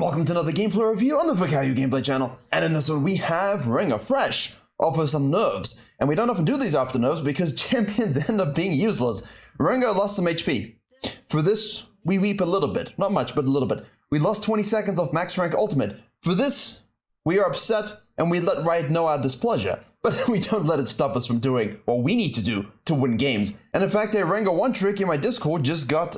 welcome to another gameplay review on the Virkayu gameplay channel. And in this one we have RENGAR fresh, offers some nerfs. And we don't often do these after nerfs because champions end up being useless. RENGAR lost some HP. For this, we weep a little bit. Not much, but a little bit. We lost 20 seconds of max rank ultimate. For this, we are upset and we let Riot know our displeasure. But we don't let it stop us from doing what we need to do to win games. And in fact, a RENGAR 1 trick in my Discord just got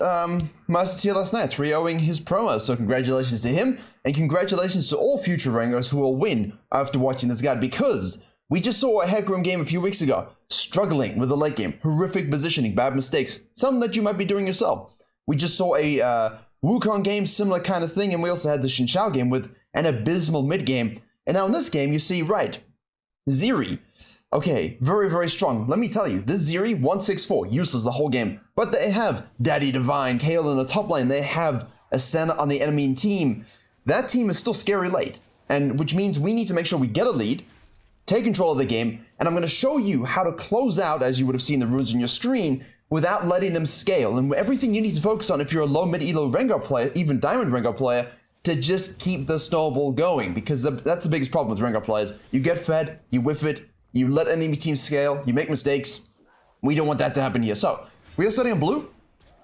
Master Tier last night, 3-0ing his promo. So congratulations to him, and congratulations to all future RENGARs who will win after watching this guide, because we just saw a Hecarim game a few weeks ago, struggling with the late game, horrific positioning, bad mistakes, some that you might be doing yourself. We just saw a Wukong game, similar kind of thing, and we also had the Xin Zhao game with an abysmal mid game. And now in this game, you see, right, Ziri. Okay, very, very strong. Let me tell you, this Ziri, 164, useless the whole game. But they have Daddy Divine, Kayle in the top lane. They have Ascena on the enemy team. That team is still scary late, and which means we need to make sure we get a lead, take control of the game, and I'm going to show you how to close out, as you would have seen the runes on your screen, without letting them scale. And everything you need to focus on if you're a low mid-elo RENGAR player, even diamond RENGAR player, to just keep the snowball going, because that's the biggest problem with RENGAR players. You get fed, you whiff it, you let enemy teams scale, you make mistakes. We don't want that to happen here. So, we are starting on blue,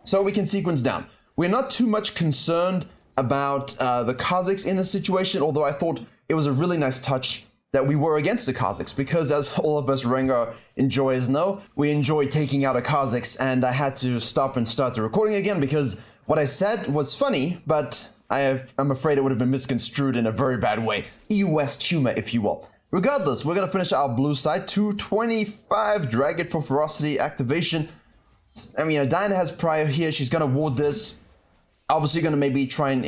so we can sequence down. We're not too much concerned about the Kazakhs in this situation, although I thought it was a really nice touch that we were against the Kazakhs, because as all of us RENGAR enjoyers know, we enjoy taking out a Kazakhs, and I had to stop and start the recording again because what I said was funny, but I'm afraid it would have been misconstrued in a very bad way. West humor, if you will. Regardless, we're going to finish our blue side. 225, drag it for ferocity activation. I mean, Diana has prior here. She's going to ward this. Obviously going to maybe try and,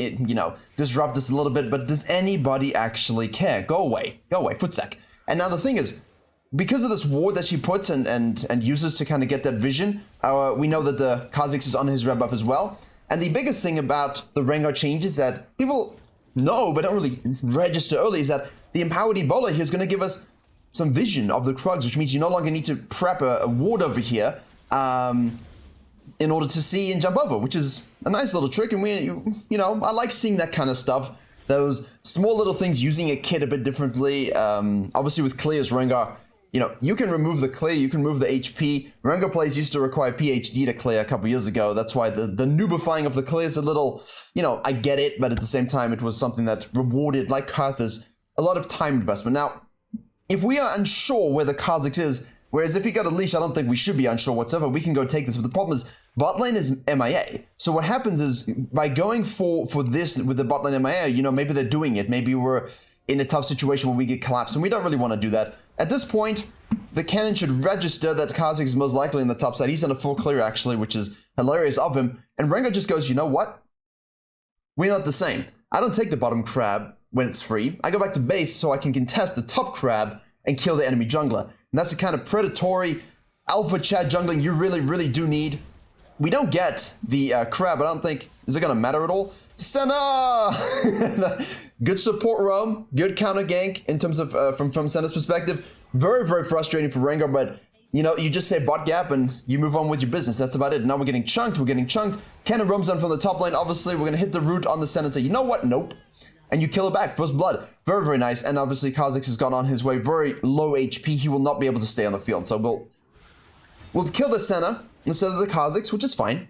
disrupt this a little bit, but does anybody actually care? Go away. Go away. Footsec. And now the thing is, because of this ward that she puts and uses to kind of get that vision, we know that the Kazakhs is on his red buff as well. And the biggest thing about the RENGAR changes that people know but don't really register early is that the empowered Ebola here is going to give us some vision of the Krugs, which means you no longer need to prep a ward over here in order to see and jump over, which is a nice little trick. And I like seeing that kind of stuff, those small little things, using a kit a bit differently. Obviously with clears, RENGAR, you can remove the clear, you can remove the HP. RENGAR plays used to require PhD to clear a couple years ago. That's why the noobifying of the clear is a little, I get it, but at the same time, it was something that rewarded, like Karthus, a lot of time investment. Now, if we are unsure where the Kazakhs is, whereas if he got a leash, I don't think we should be unsure whatsoever. We can go take this, but the problem is bot lane is MIA. So what happens is, by going for this with the bot lane MIA, maybe they're doing it. Maybe we're in a tough situation where we get collapsed, and we don't really want to do that. At this point, the cannon should register that Kazakhs is most likely in the top side. He's on a full clear, actually, which is hilarious of him. And RENGAR just goes, you know what? We're not the same. I don't take the bottom crab when it's free. I go back to base so I can contest the top crab and kill the enemy jungler. And that's the kind of predatory alpha chat jungling you really, really do need. We don't get the crab. I don't think, is it going to matter at all? Senna! Good support roam, good counter gank in terms of from Senna's perspective. Very, very frustrating for RENGAR, but you just say bot gap and you move on with your business. That's about it. Now we're getting chunked. Cannon roams on from the top lane. Obviously, we're going to hit the root on the Senna and say, you know what? Nope. And you kill it back. First blood. Very, very nice. And obviously, Kazakhs has gone on his way. Very low HP. He will not be able to stay on the field. So we'll kill the Senna instead of the Kazakhs, which is fine.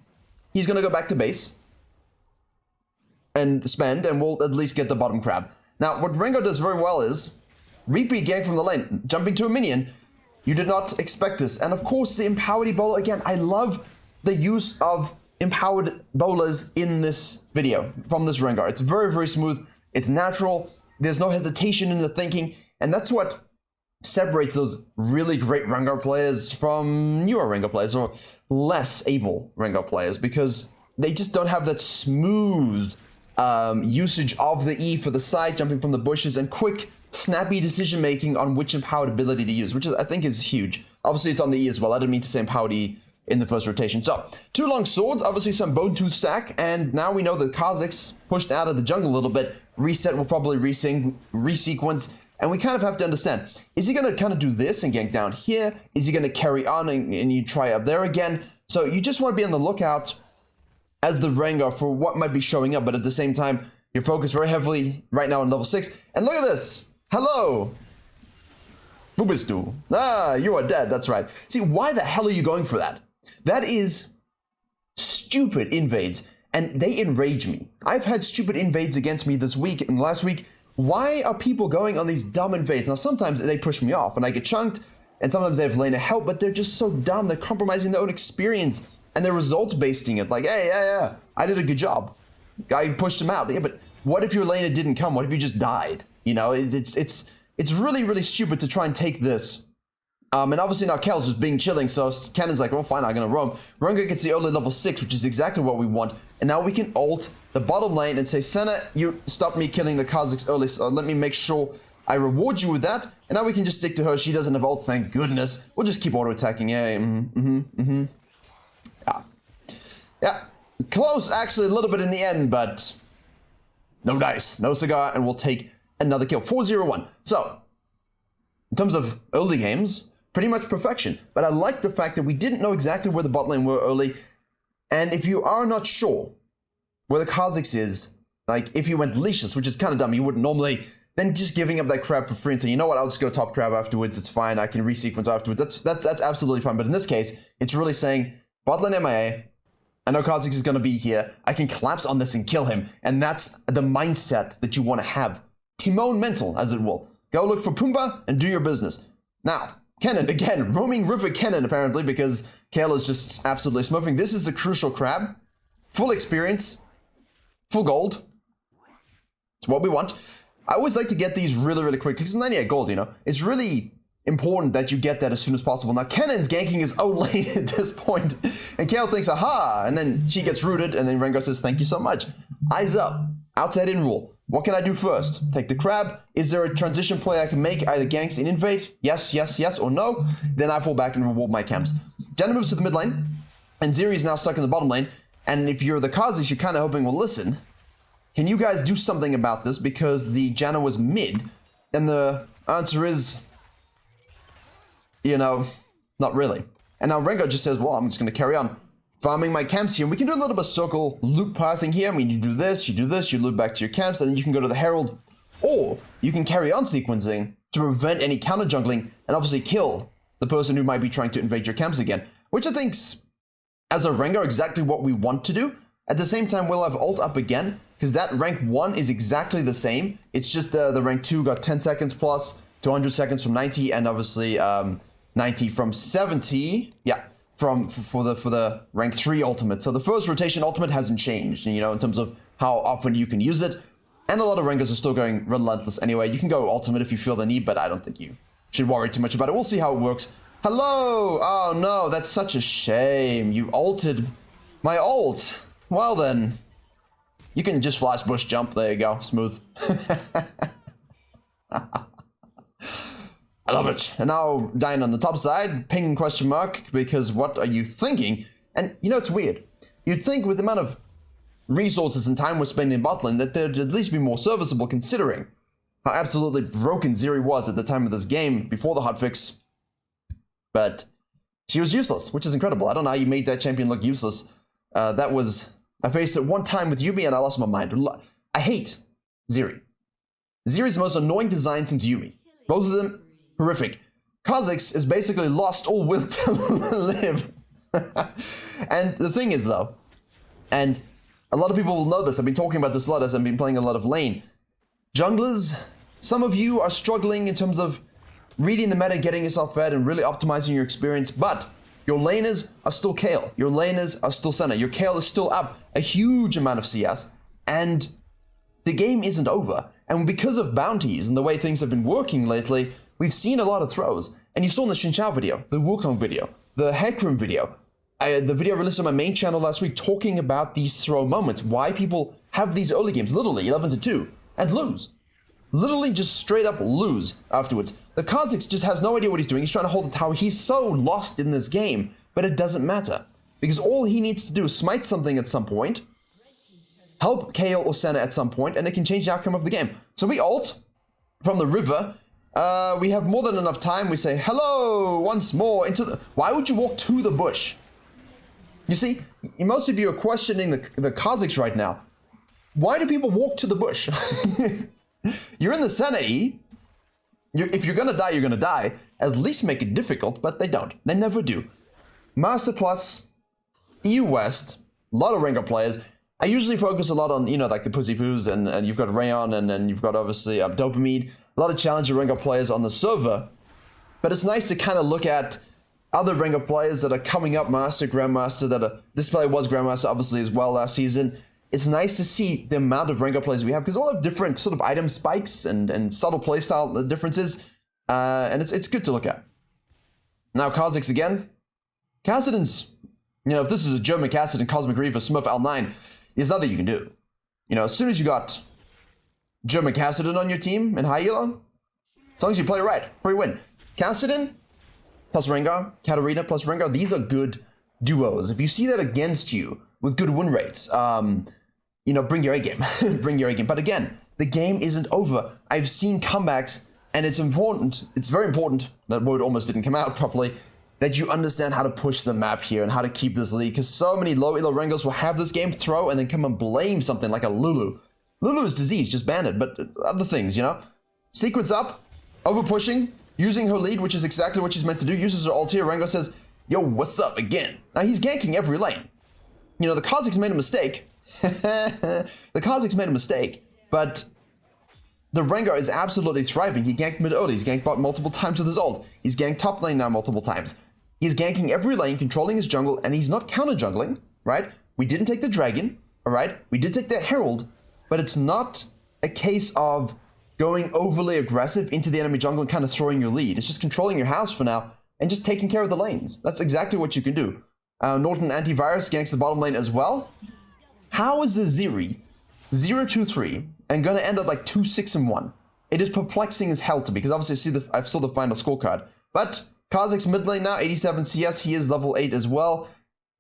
He's going to go back to base and spend, and we'll at least get the bottom crab. Now, what RENGAR does very well is repeat gank from the lane, jumping to a minion. You did not expect this. And of course, the empowered Ebola, again, I love the use of empowered bolas in this video from this RENGAR. It's very, very smooth. It's natural. There's no hesitation in the thinking. And that's what separates those really great RENGAR players from newer RENGAR players or less able RENGAR players, because they just don't have that smooth usage of the E for the side, jumping from the bushes, and quick, snappy decision making on which empowered ability to use, which is, I think, is huge. Obviously, it's on the E as well. I didn't mean to say empowered E in the first rotation. So, 2 long swords, obviously some bone tooth stack, and now we know that Kazakhs pushed out of the jungle a little bit. Reset will probably resequence, and we kind of have to understand, is he going to kind of do this and gank down here? Is he going to carry on and you try up there again? So you just want to be on the lookout as the RENGAR for what might be showing up, but at the same time, You're focused very heavily right now on level 6. And look at this. Hello. Bubistu. Ah, you are dead. That's right. See, why the hell are you going for that? That is stupid invades. And they enrage me. I've had stupid invades against me this week and last week. Why are people going on these dumb invades? Now, sometimes they push me off and I get chunked. And sometimes they have lane of help, but they're just so dumb. They're compromising their own experience. And they're results-basing it. Like, hey, yeah, I did a good job. I pushed him out. Yeah, but what if your laner didn't come? What if you just died? You know, it's really, really stupid to try and take this. And obviously now Kale's just being chilling, so Cannon's like, well, fine, I'm gonna roam. Rengar gets the early level 6, which is exactly what we want. And now we can ult the bottom lane and say, Senna, you stopped me killing the Kazakhs early, so let me make sure I reward you with that. And now we can just stick to her. She doesn't have ult, thank goodness. We'll just keep auto-attacking. Yeah, Yeah, close actually a little bit in the end, but no dice, no cigar, and we'll take another kill. 4-0-1. So, in terms of early games, pretty much perfection. But I like the fact that we didn't know exactly where the bot lane were early. And if you are not sure where the Kazakhs is, like if you went leashless, which is kind of dumb, you wouldn't normally, then just giving up that crab for free and saying, you know what, I'll just go top crab afterwards, it's fine, I can resequence afterwards, that's absolutely fine. But in this case, it's really saying, bot lane MIA, I know Kazakhs is going to be here, I can collapse on this and kill him. And that's the mindset that you want to have. Timon mental, as it will. Go look for Pumbaa and do your business. Now, Kennen, again, roaming river Kennen apparently, because Kale is just absolutely smurfing. This is the crucial crab. Full experience. Full gold. It's what we want. I always like to get these really, really quick, because 98 gold, you know. It's really important that you get that as soon as possible. Now, Kennen's ganking his own lane at this point, and Kale thinks, aha, and then she gets rooted, and then Rengar says, thank you so much. Eyes up. Outside in rule. What can I do first? Take the crab. Is there a transition play I can make? Either ganks and invade? Yes, yes, yes, or no. Then I fall back and reward my camps. Janna moves to the mid lane, and Zeri is now stuck in the bottom lane. And if you're the Kha'Zix, you're kind of hoping, well, listen, can you guys do something about this? Because the Janna was mid, and the answer is, you know, not really. And now Rengar just says, well, I'm just going to carry on farming my camps here. And we can do a little bit of circle loop pathing here. I mean, you do this, you loop back to your camps, and then you can go to the Herald. Or you can carry on sequencing to prevent any counter jungling and obviously kill the person who might be trying to invade your camps again. Which I think's, as a Rengar, exactly what we want to do. At the same time, we'll have ult up again, because that rank 1 is exactly the same. It's just the rank 2 got 10 seconds plus, 200 seconds from 90, and obviously 90 from 70. Yeah. For the rank 3 ultimate. So the first rotation ultimate hasn't changed, you know, in terms of how often you can use it. And a lot of Rengars are still going relentless anyway. You can go ultimate if you feel the need, but I don't think you should worry too much about it. We'll see how it works. Hello! Oh no, that's such a shame. You ulted my ult. Well then, you can just flash bush jump. There you go. Smooth. I love it. And now dying on the top side, ping question mark, because what are you thinking? And you know, it's weird. You'd think with the amount of resources and time we're spending in bot lane that they'd at least be more serviceable, considering how absolutely broken Zeri was at the time of this game before the hotfix. But she was useless, which is incredible. I don't know how you made that champion look useless. I faced it one time with Yuumi and I lost my mind. I hate Zeri. Zeri's the most annoying design since Yuumi. Both of them horrific. Kazakhs is basically lost all will to live. And the thing is though, and a lot of people will know this, I've been talking about this a lot as I've been playing a lot of lane. Junglers, some of you are struggling in terms of reading the meta, getting yourself fed and really optimizing your experience, but your laners are still Kale, your laners are still Senna, your Kale is still up a huge amount of CS, and the game isn't over. And because of bounties and the way things have been working lately, we've seen a lot of throws. And you saw in the Xinqiao video, the Wukong video, the Hecarim video, the video released on my main channel last week talking about these throw moments, why people have these early games, literally 11-2, and lose. Literally just straight up lose afterwards. The Kazakhs just has no idea what he's doing. He's trying to hold the tower. He's so lost in this game, but it doesn't matter. Because all he needs to do is smite something at some point, help Kale or Senna at some point, and it can change the outcome of the game. So we ult from the river. We have more than enough time. We say, hello, once more into the... Why would you walk to the bush? You see, most of you are questioning the Kazakhs right now. Why do people walk to the bush? You're in the center, E. If you're gonna die, you're gonna die. At least make it difficult, but they don't. They never do. Master Plus, EU West, a lot of Rengar players. I usually focus a lot on, you know, like the Pussy Poos, and you've got Rayon, and then you've got obviously Dopamine. A lot of Challenger Rengar players on the server. But it's nice to kind of look at other Rengar players that are coming up, Master, Grandmaster, that are, this player was Grandmaster obviously as well last season. It's nice to see the amount of Rengar players we have, because all have different sort of item spikes and subtle playstyle differences. And it's good to look at. Now, Kha'Zix again. Kassadin's, you know, if this is a German Kassadin, Cosmic Reaver, Smurf, L9, there's nothing you can do. You know, as soon as you got German Kassadin on your team in high elo, as long as you play right, free win. Kassadin plus Rengar, Katarina plus Rengar, these are good duos. If you see that against you with good win rates, you know, bring your A game. Bring your A game. But again, the game isn't over. I've seen comebacks, and it's important, it's very important, that word almost didn't come out properly, that you understand how to push the map here and how to keep this lead, because so many low elo Rengars will have this game, throw, and then come and blame something like a Lulu. Lulu is diseased, just ban it, but other things, you know? Sequence up, over pushing, using her lead, which is exactly what she's meant to do, uses her ult here, Rengar says, yo, what's up again? Now he's ganking every lane. You know, the Kha'Zix made a mistake. The Kha'Zix made a mistake, but the Rengar is absolutely thriving. He ganked mid early, he's ganked bot multiple times with his ult, he's ganked top lane now multiple times. He's ganking every lane, controlling his jungle, and he's not counter jungling, right? We didn't take the dragon, all right? We did take the herald, but it's not a case of going overly aggressive into the enemy jungle and kind of throwing your lead. It's just controlling your house for now and just taking care of the lanes. That's exactly what you can do. Norton Antivirus ganks the bottom lane as well. How is the Zeri 0-2-3 and gonna end up like 2-6-1? It is perplexing as hell to me, because obviously I saw the final scorecard. But Kha'Zix mid lane now, 87 CS, he is level 8 as well.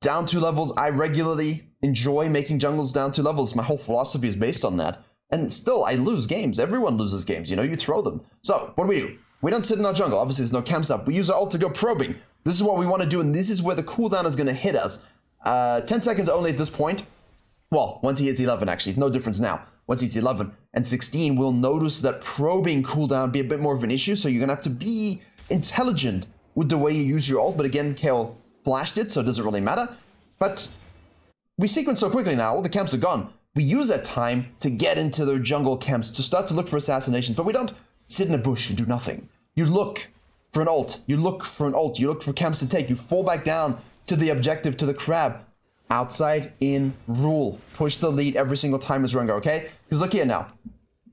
Down 2 levels, I regularly enjoy making jungles down 2 levels. My whole philosophy is based on that. And still, I lose games. Everyone loses games, you know, you throw them. So, what do? We don't sit in our jungle. Obviously, there's no camps up. We use our ult to go probing. This is what we want to do, and this is where the cooldown is going to hit us. 10 seconds only at this point. Well, once he hits 11, actually. No difference now. Once he hits 11 and 16, we'll notice that probing cooldown be a bit more of an issue, so you're going to have to be intelligent with the way you use your ult. But again, Kale flashed it, so it doesn't really matter. But we sequence so quickly now. All the camps are gone. We use that time to get into their jungle camps, to start to look for assassinations, but we don't sit in a bush and do nothing. You look for an ult. You look for an ult. You look for camps to take. You fall back down to the objective, to the crab. Outside in rule. Push the lead every single time as Rengar, okay? Because look here now.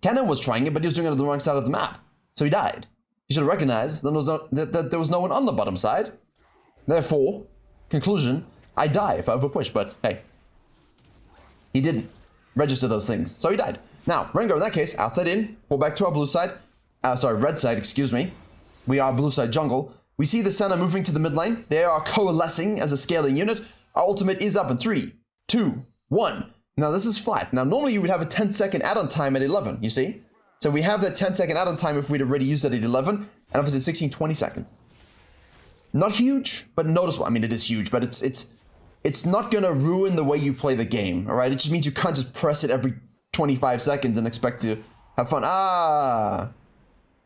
Kennen was trying it, but he was doing it on the wrong side of the map. So he died. You should have recognized that there was no one on the bottom side. Therefore, conclusion, I die if I overpush, but hey. He didn't register those things, so he died. Now, Rengar in that case, outside in, fall back to our blue side. Sorry, red side, excuse me. We are blue side jungle. We see the center moving to the mid lane. They are coalescing as a scaling unit. Our ultimate is up in 3, 2, 1. Now this is flat. Now normally you would have a 10-second add-on time at 11, you see? So we have that 10-second add-on time if we'd already used it at 11, and obviously 16, 20 seconds. Not huge, but noticeable. I mean, it is huge, but it's not gonna ruin the way you play the game, all right? It just means you can't just press it every 25 seconds and expect to have fun. Ah,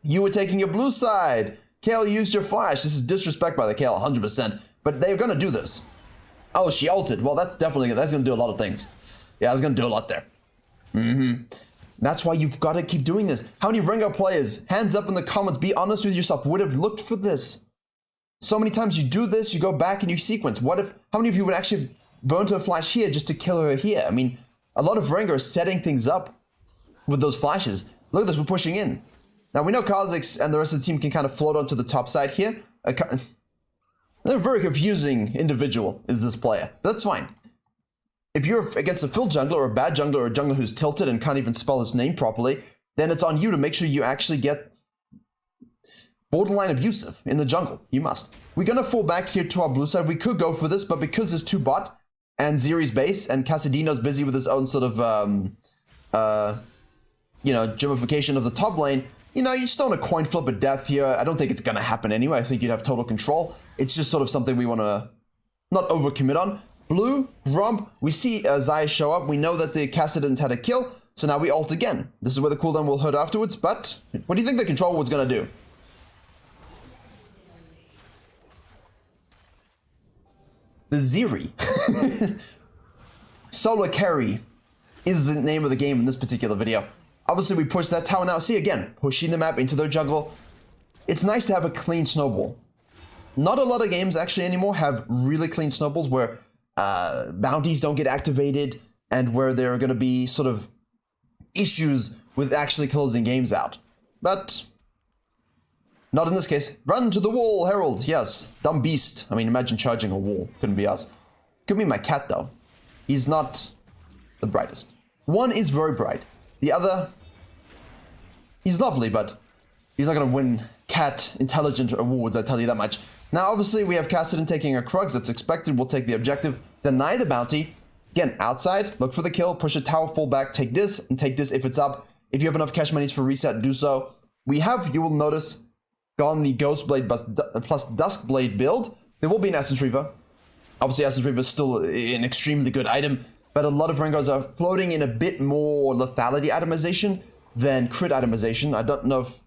you were taking your blue side. Kale used your flash. This is disrespect by the Kale, 100%. But they're gonna do this. Oh, she ulted. Well, that's gonna do a lot of things. Yeah, it's gonna do a lot there. That's why you've got to keep doing this. How many Rengar players, hands up in the comments, be honest with yourself, would have looked for this? So many times you do this, you go back and you sequence. How many of you would actually have burned her flash here just to kill her here? I mean, a lot of Rengar are setting things up with those flashes. Look at this, we're pushing in. Now we know Kha'Zix and the rest of the team can kind of float onto the top side here. A very confusing individual is this player. But that's fine. If you're against a fill jungler or a bad jungler or a jungler who's tilted and can't even spell his name properly, then it's on you to make sure you actually get borderline abusive in the jungle. You must. We're going to fall back here to our blue side. We could go for this, but because there's 2 bot and Zeri's base and Casadino's busy with his own sort of, you know, gemification of the top lane, you know, you're still in a coin flip of death here. I don't think it's going to happen anyway. I think you'd have total control. It's just sort of something we want to not overcommit on. Blue, Gromp, we see Zaya show up. We know that the Cassidans had a kill, so now we ult again. This is where the cooldown will hurt afterwards, but what do you think the control was going to do? The Zeri. Solo carry is the name of the game in this particular video. Obviously, we push that tower now. See, again, pushing the map into their jungle. It's nice to have a clean snowball. Not a lot of games actually anymore have really clean snowballs where bounties don't get activated and where there are going to be sort of issues with actually closing games out. But not in this case. Run to the wall, Herald. Yes, dumb beast. I mean, imagine charging a wall. Couldn't be us. Could be my cat, though. He's not the brightest. One is very bright. The other, he's lovely, but he's not going to win cat intelligent awards, I tell you that much. Now, obviously, we have Cassidy taking a Krugs. That's expected. We'll take the objective. Deny the bounty. Again, outside, look for the kill, push a tower, fall back, take this, and take this if it's up. If you have enough cash monies for reset, do so. We have, you will notice, gone the Ghostblade plus Duskblade build. There will be an Essence Reaver. Obviously, Essence Reaver is still an extremely good item, but a lot of Rengars are floating in a bit more lethality itemization than crit itemization. I don't know if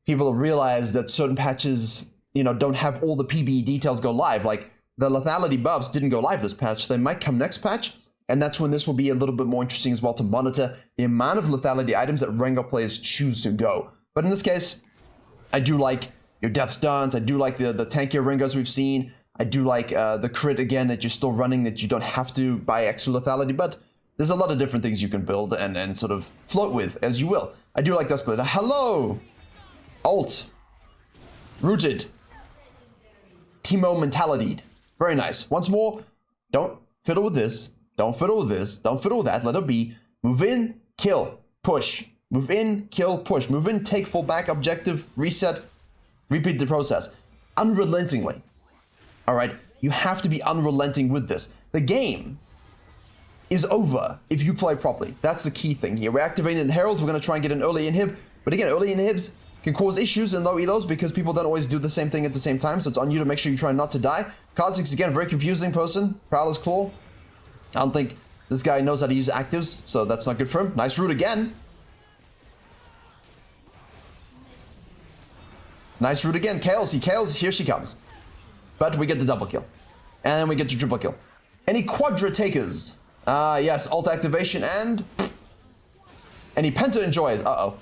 people realize that certain patches, you know, don't have all the PBE details go live. Like, the lethality buffs didn't go live this patch. They might come next patch, and that's when this will be a little bit more interesting as well to monitor the amount of lethality items that Rengar players choose to go. But in this case, I do like your Death Stuns. I do like the tankier Rengars we've seen. I do like the crit again that you're still running, that you don't have to buy extra lethality, but there's a lot of different things you can build and sort of float with as you will. I do like that split. Hello! Ult. Rooted. Teemo mentality. Very nice. Once more, don't fiddle with this. Don't fiddle with this. Don't fiddle with that. Let it be. Move in, kill, push. Move in, kill, push. Move in, take, fall back, objective, reset, repeat the process. Unrelentingly. Alright? You have to be unrelenting with this. The game is over if you play properly. That's the key thing here. We're activating the Herald. We're going to try and get an early inhib. But again, early inhibs can cause issues in low elos because people don't always do the same thing at the same time, so it's on you to make sure you try not to die. Kha'Zix, again, very confusing person. Prowler's Claw. I don't think this guy knows how to use actives, so that's not good for him. Nice root again. Nice root again. Kayle, see Kales, here she comes. But we get the double kill. And then we get the triple kill. Any Quadra takers? Yes, ult activation and any Penta enjoys. Uh-oh.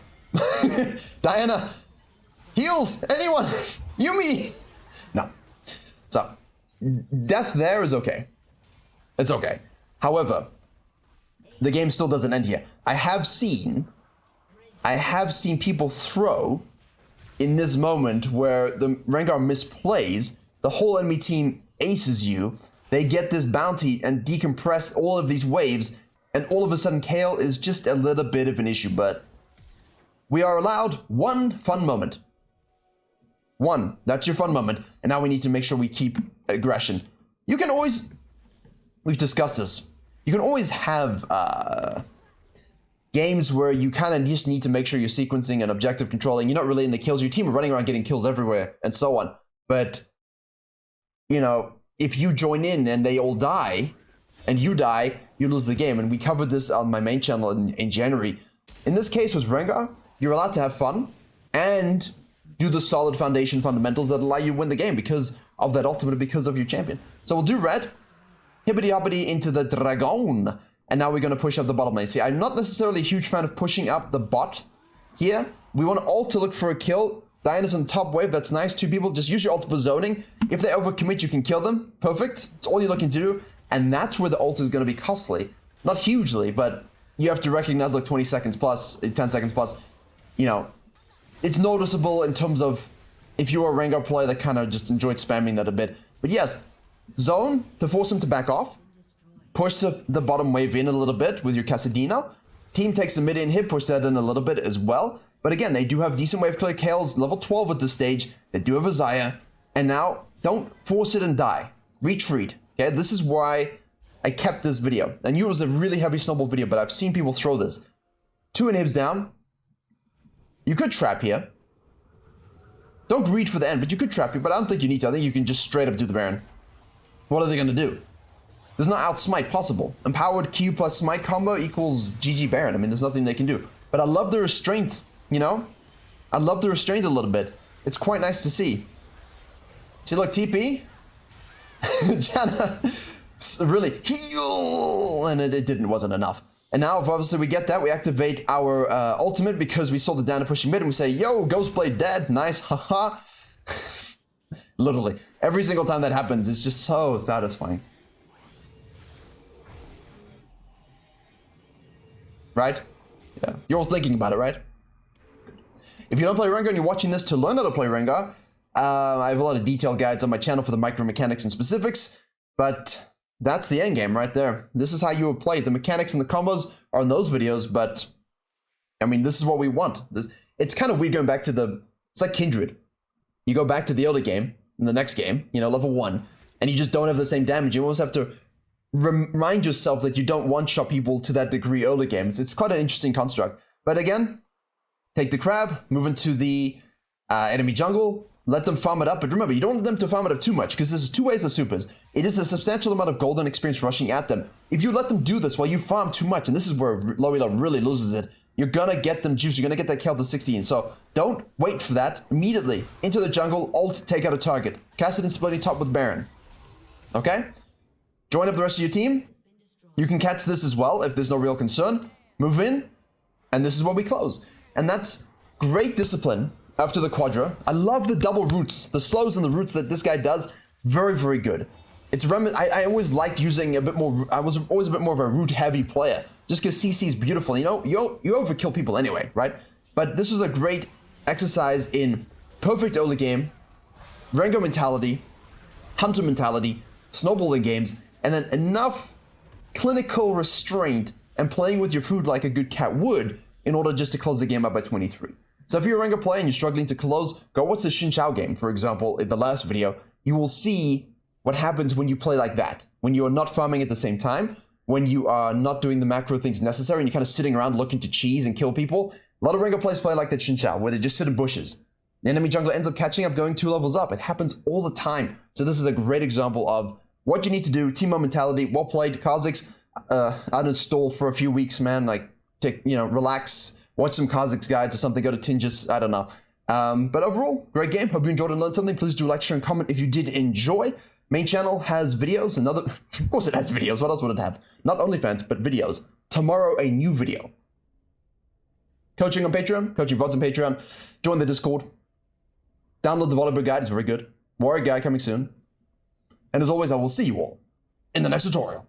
Diana, heals, anyone, Yumi. No. So, death there is okay. It's okay. However, the game still doesn't end here. I have seen people throw in this moment where the Rengar misplays, the whole enemy team aces you, they get this bounty and decompress all of these waves, and all of a sudden Kayle is just a little bit of an issue, but we are allowed one fun moment. One. That's your fun moment. And now we need to make sure we keep aggression. You can always, we've discussed this, you can always have games where you kind of just need to make sure you're sequencing and objective controlling. You're not really in the kills. Your team are running around getting kills everywhere and so on. But, you know, if you join in and they all die, and you die, you lose the game. And we covered this on my main channel in January. In this case with Rengar, you're allowed to have fun and do the solid foundation fundamentals that allow you to win the game because of that ultimate, because of your champion. So we'll do red, hippity hoppity into the dragon, and now we're going to push up the bottom lane. See, I'm not necessarily a huge fan of pushing up the bot here. We want ult to look for a kill. Diana's on top wave, that's nice. Two people, just use your ult for zoning. If they overcommit, you can kill them. Perfect. That's all you're looking to do. And that's where the ult is going to be costly. Not hugely, but you have to recognize like 20 seconds plus, 10 seconds plus. You know, it's noticeable in terms of if you're a Rengar player that kind of just enjoyed spamming that a bit. But yes, zone to force him to back off. Push the bottom wave in a little bit with your Casadino. Team takes the mid in hit, push that in a little bit as well. But again, they do have decent wave clear. Kayle's level 12 at this stage. They do have a Zaya. And now, don't force it and die. Retreat. Okay, this is why I kept this video. I knew it was a really heavy snowball video, but I've seen people throw this. 2 inhibs down. You could trap here. Don't greed for the end, but you could trap here, but I don't think you need to. I think you can just straight up do the Baron. What are they going to do? There's no outsmite possible. Empowered Q plus smite combo equals GG Baron. I mean, there's nothing they can do. But I love the restraint, you know? I love the restraint a little bit. It's quite nice to see. See, look, TP. Janna really heal, and it wasn't enough. And now, if obviously we get that, we activate our ultimate because we saw the Dana pushing mid, and we say, yo, Ghostblade dead, nice, haha. Literally, every single time that happens, it's just so satisfying. Right? Yeah, you're all thinking about it, right? If you don't play Rengar and you're watching this to learn how to play Rengar, I have a lot of detailed guides on my channel for the micro mechanics and specifics, but that's the end game right there. This is how you would play. The mechanics and the combos are in those videos, but I mean, this is what we want. It's kind of weird going back to it's like Kindred. You go back to the early game, in the next game, you know, level 1, and you just don't have the same damage. You almost have to remind yourself that you don't one-shot people to that degree early games. It's quite an interesting construct. But again, take the crab, move into the enemy jungle, let them farm it up. But remember, you don't want them to farm it up too much, because there's 2 ways of supers. It is a substantial amount of golden experience rushing at them. If you let them do this while you farm too much, and this is where low elo really loses it, you're gonna get them juice, you're gonna get that kill to 16. So don't wait for that. Immediately into the jungle, ult, take out a target. Cast it in splitting top with Baron. Okay? Join up the rest of your team. You can catch this as well if there's no real concern. Move in, and this is where we close. And that's great discipline after the quadra. I love the double roots, the slows and the roots that this guy does. Very, very good. I always liked using a bit more. I was always a bit more of a root heavy player, just because CC is beautiful. You know, you overkill people anyway, right? But this was a great exercise in perfect early game, Rengar mentality, hunter mentality, snowballing games, and then enough clinical restraint and playing with your food like a good cat would in order just to close the game up by 23. So if you're a Rengar player and you're struggling to close, go watch the Xin Chao game, for example, in the last video. You will see what happens when you play like that, when you are not farming at the same time, when you are not doing the macro things necessary, and you're kind of sitting around looking to cheese and kill people. A lot of Rengar players play like that Xin Chao, where they just sit in bushes. The enemy jungler ends up catching up, going 2 levels up. It happens all the time. So this is a great example of what you need to do. Team mentality, well played. Kha'Zix, uninstall for a few weeks, man. Like, take, you know, relax, watch some Kha'Zix guides or something, go to Tingus, I don't know. But overall, great game. Hope you enjoyed and learned something. Please do like, share, and comment if you did enjoy. Main channel has videos, of course it has videos, what else would it have? Not OnlyFans, but videos. Tomorrow, a new video. Coaching on Patreon, coaching VODs on Patreon. Join the Discord. Download the volleyball guide, it's very good. Warrior guide coming soon. And as always, I will see you all in the next tutorial.